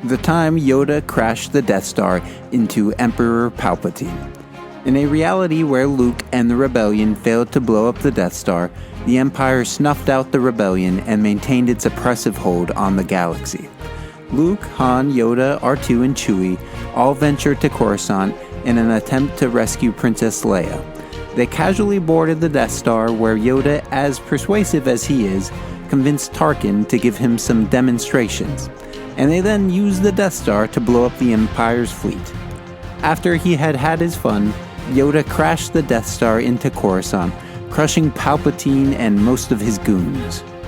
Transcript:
The time Yoda crashed the Death Star into Emperor Palpatine. In a reality where Luke and the Rebellion failed to blow up the Death Star, the Empire snuffed out the Rebellion and maintained its oppressive hold on the galaxy. Luke, Han, Yoda, R2, and Chewie all ventured to Coruscant in an attempt to rescue Princess Leia. They casually boarded the Death Star where Yoda, as persuasive as he is, convinced Tarkin to give him some demonstrations, and they then used the Death Star to blow up the Empire's fleet. After he had had his fun, Yoda crashed the Death Star into Coruscant, crushing Palpatine and most of his goons.